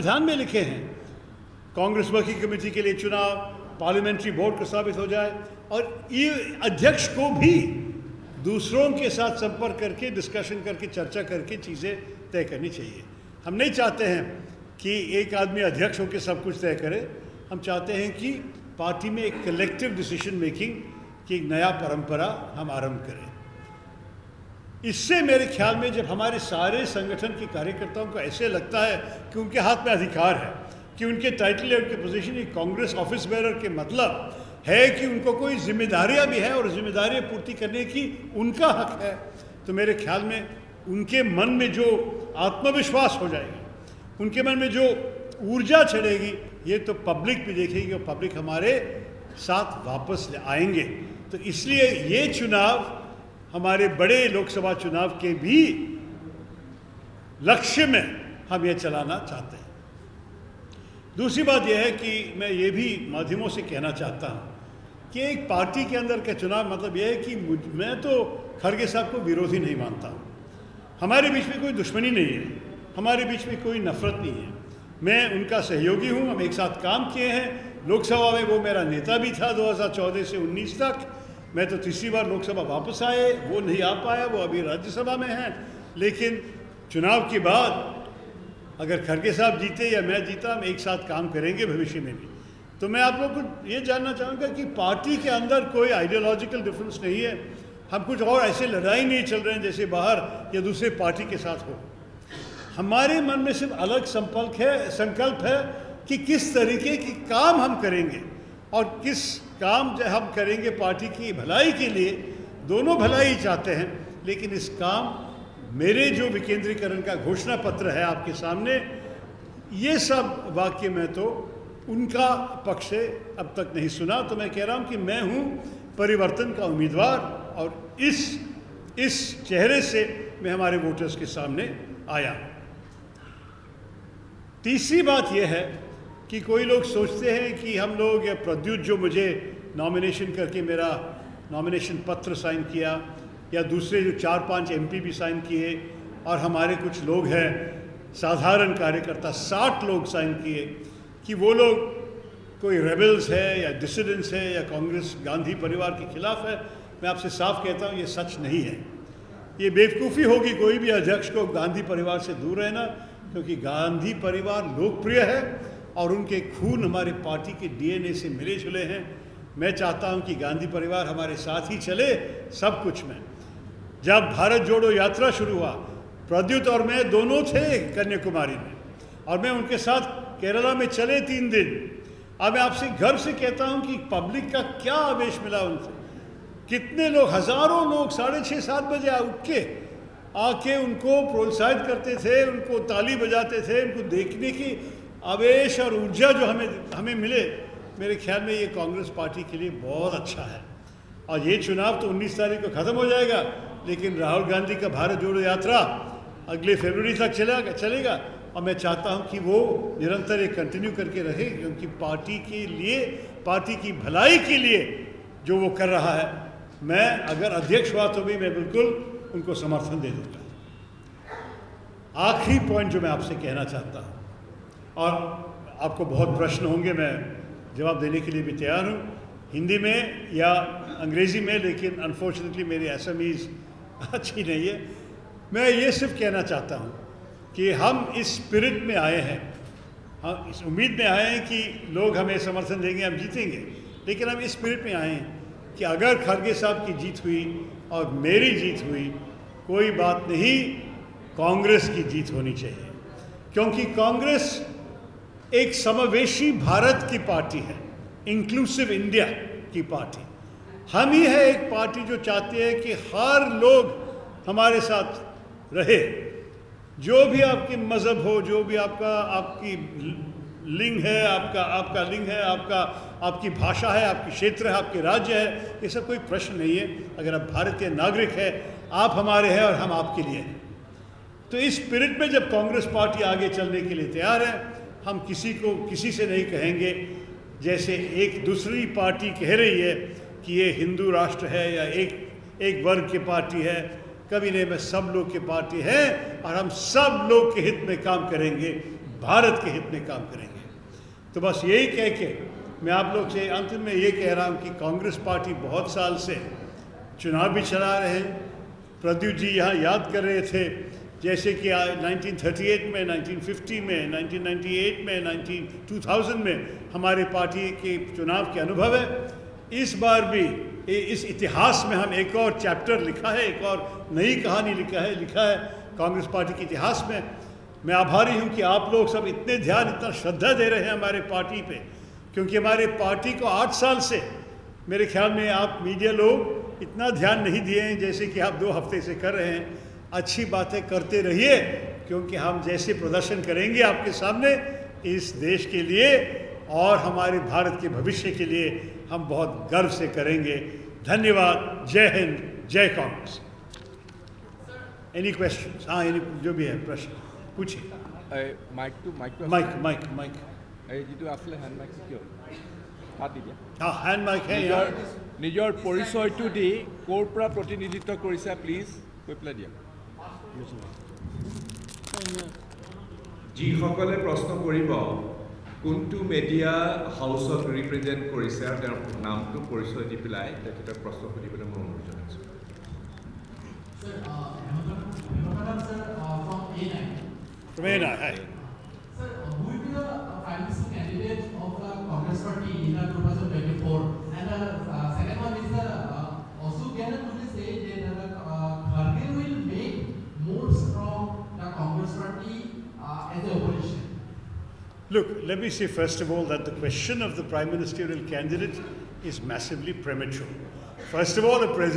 संविधान में लिखे हैं। कांग्रेस वर्किंग कमेटी के लिए चुनाव, पार्लियामेंट्री बोर्ड प्रस्तावित हो जाए और ये अध्यक्ष को भी दूसरों के साथ संपर्क करके, डिस्कशन करके, चर्चा करके चीज़ें तय करनी चाहिए। हम नहीं चाहते हैं कि एक आदमी अध्यक्ष होकर सब कुछ तय करे। हम चाहते हैं कि पार्टी में एक कलेक्टिव डिसीजन मेकिंग की एक नया परंपरा हम आरंभ करें। इससे मेरे ख्याल में जब हमारे सारे संगठन के कार्यकर्ताओं को ऐसे लगता है कि उनके हाथ में अधिकार है, कि उनके टाइटल या उनके पोजीशन एक कांग्रेस ऑफिस बेरर के मतलब है कि उनको कोई जिम्मेदारियां भी है और जिम्मेदारियां पूर्ति करने की उनका हक है, तो मेरे ख्याल में उनके मन में जो आत्मविश्वास हो जाएगा, उनके मन में जो ऊर्जा चढ़ेगी, ये तो पब्लिक भी देखेगी और पब्लिक हमारे साथ वापस आएंगे। तो इसलिए ये चुनाव हमारे बड़े लोकसभा चुनाव के भी लक्ष्य में हम ये चलाना चाहते हैं। दूसरी बात यह है कि मैं ये भी माध्यमों से कहना चाहता हूँ कि एक पार्टी के अंदर का चुनाव मतलब यह है कि मैं तो खड़गे साहब को विरोधी नहीं मानता हूँ। हमारे बीच में कोई दुश्मनी नहीं है, हमारे बीच में कोई नफरत नहीं है। मैं उनका सहयोगी हूँ, हम एक साथ काम किए हैं। लोकसभा में वो मेरा नेता भी था 2014 से 19 तक। मैं तो तीसरी बार लोकसभा वापस आए, वो नहीं आ पाया, वो अभी राज्यसभा में है। लेकिन चुनाव के बाद अगर खड़गे साहब जीते या मैं जीता, हम एक साथ काम करेंगे भविष्य में भी। तो मैं आप लोगों को ये जानना चाहूँगा कि पार्टी के अंदर कोई आइडियोलॉजिकल डिफरेंस नहीं है। हम कुछ और ऐसे लड़ाई नहीं चल रहे हैं जैसे बाहर या दूसरे पार्टी के साथ हो। हमारे मन में सिर्फ अलग संकल्प है कि किस तरीके की काम हम करेंगे और किस काम हम करेंगे पार्टी की भलाई के लिए। दोनों भलाई चाहते हैं, लेकिन इस काम मेरे जो विकेंद्रीकरण का घोषणा पत्र है आपके सामने, ये सब वाक्य में तो उनका पक्ष से अब तक नहीं सुना। तो मैं कह रहा हूँ कि मैं हूँ परिवर्तन का उम्मीदवार और इस चेहरे से मैं हमारे वोटर्स के सामने आया। तीसरी बात यह है कि कोई लोग सोचते हैं कि हम लोग, या प्रद्युत जो मुझे नॉमिनेशन करके मेरा नॉमिनेशन पत्र साइन किया, या दूसरे जो 4-5 MP भी साइन किए, और हमारे कुछ लोग हैं साधारण कार्यकर्ता 60 लोग साइन किए, कि वो लोग कोई रेबल्स है या डिसिडेंट्स है या कांग्रेस गांधी परिवार के खिलाफ है। मैं आपसे साफ कहता हूँ ये सच नहीं है। ये बेवकूफ़ी होगी कोई भी अध्यक्ष को गांधी परिवार से दूर रहना, क्योंकि गांधी परिवार लोकप्रिय है और उनके खून हमारे पार्टी के DNA से मिले जुले हैं। मैं चाहता हूं कि गांधी परिवार हमारे साथ ही चले सब कुछ में। जब भारत जोड़ो यात्रा शुरू हुआ, प्रद्युत और मैं दोनों थे कन्याकुमारी में, और मैं उनके साथ केरला में चले 3 दिन। अब मैं आपसे गर्व से कहता हूं कि पब्लिक का क्या आवेश मिला उनसे। कितने लोग, हज़ारों लोग 6:30-7 बजे उठ के आके उनको प्रोत्साहित करते थे, उनको ताली बजाते थे। उनको देखने की आवेश और ऊर्जा जो हमें मिले, मेरे ख्याल में ये कांग्रेस पार्टी के लिए बहुत अच्छा है। और ये चुनाव तो 19 तारीख को ख़त्म हो जाएगा, लेकिन राहुल गांधी का भारत जोड़ो यात्रा अगले फरवरी तक चलेगा। और मैं चाहता हूं कि वो निरंतर ये कंटिन्यू करके रहे, क्योंकि पार्टी के लिए, पार्टी की भलाई के लिए जो वो कर रहा है, मैं अगर अध्यक्ष हुआ तो भी मैं बिल्कुल उनको समर्थन दे दूंगा। आखिरी पॉइंट जो मैं आपसे कहना चाहता हूँ, और आपको बहुत प्रश्न होंगे, मैं जवाब देने के लिए भी तैयार हूँ, हिंदी में या अंग्रेज़ी में, लेकिन अनफॉर्चुनेटली मेरी एसएमईज़ अच्छी नहीं है। मैं ये सिर्फ कहना चाहता हूँ कि हम इस स्पिरिट में आए हैं, हम इस उम्मीद में आए हैं कि लोग हमें समर्थन देंगे, हम जीतेंगे। लेकिन हम इस स्पिरिट में आए हैं कि अगर खड़गे साहब की जीत हुई और मेरी जीत हुई, कोई बात नहीं, कांग्रेस की जीत होनी चाहिए। क्योंकि कांग्रेस एक समावेशी भारत की पार्टी है, इंक्लूसिव इंडिया की पार्टी। हम ही है एक पार्टी जो चाहती है कि हर लोग हमारे साथ रहे, जो भी आपकी मज़हब हो, जो भी आपकी लिंग है, आपका लिंग है, आपकी भाषा है, आपकी क्षेत्र है, आपके राज्य है, ये सब कोई प्रश्न नहीं है। अगर आप भारतीय नागरिक हैं, आप हमारे हैं और हम आपके लिए हैं। तो इस स्पिरिट में जब कांग्रेस पार्टी आगे चलने के लिए तैयार है, हम किसी से नहीं कहेंगे जैसे एक दूसरी पार्टी कह रही है कि ये हिंदू राष्ट्र है या एक वर्ग की पार्टी है। कभी नहीं, मैं सब लोग की पार्टी है और हम सब लोग के हित में काम करेंगे, भारत के हित में काम करेंगे। तो बस यही कह के मैं आप लोग से अंत में ये कह रहा हूँ कि कांग्रेस पार्टी बहुत साल से चुनाव भी चला रहे हैं। प्रद्युत जी यहाँ याद कर रहे थे जैसे कि 1938 में, 1950 में, 1998 में, 2000 में हमारे पार्टी के चुनाव के अनुभव है। इस बार भी इस इतिहास में हम एक और चैप्टर लिखा है, एक और नई कहानी लिखा है कांग्रेस पार्टी के इतिहास में। मैं आभारी हूँ कि आप लोग सब इतने ध्यान, इतना श्रद्धा दे रहे हैं हमारे पार्टी पे, क्योंकि हमारे पार्टी को 8 साल से मेरे ख्याल में आप मीडिया लोग इतना ध्यान नहीं दिए हैं जैसे कि आप 2 हफ्ते से कर रहे हैं। अच्छी बातें करते रहिए, क्योंकि हम जैसे प्रदर्शन करेंगे आपके सामने इस देश के लिए और हमारे भारत के भविष्य के लिए हम बहुत गर्व से करेंगे। धन्यवाद। जय हिंद, जय कांग्रेस। Any questions? हाँ, जो भी है प्रश्न पूछिए। माइक যিটো আছিলে হেণ্ড মাইক কিয় হাত দি দিয়া। हाँ, हैंड माइक है यार। নিজৰ পৰিচয়টো দি ক'ৰ পৰা প্ৰতিনিধিত্ব কৰিছে প্লিজ কৈ পেলাই দিয়া। যিসকলে প্ৰশ্ন কৰিব কোনটো মিডিয়া হাউচত ৰিপ্ৰেজেণ্ট কৰিছে আৰু তেওঁৰ নামটো পৰিচয় দি পেলাই তেখেতক প্ৰশ্ন সুধিবলৈ মই অনুৰোধ জনাইছোঁ। From A9, hi. Sir, who will be the Prime Minister candidate of the Congress Party in 2024? And second one is also can you say that Kharge will make moves from the Congress Party as the opposition? Look, let me say first of all that the question of the Prime Ministerial candidate is massively premature. First of all, a president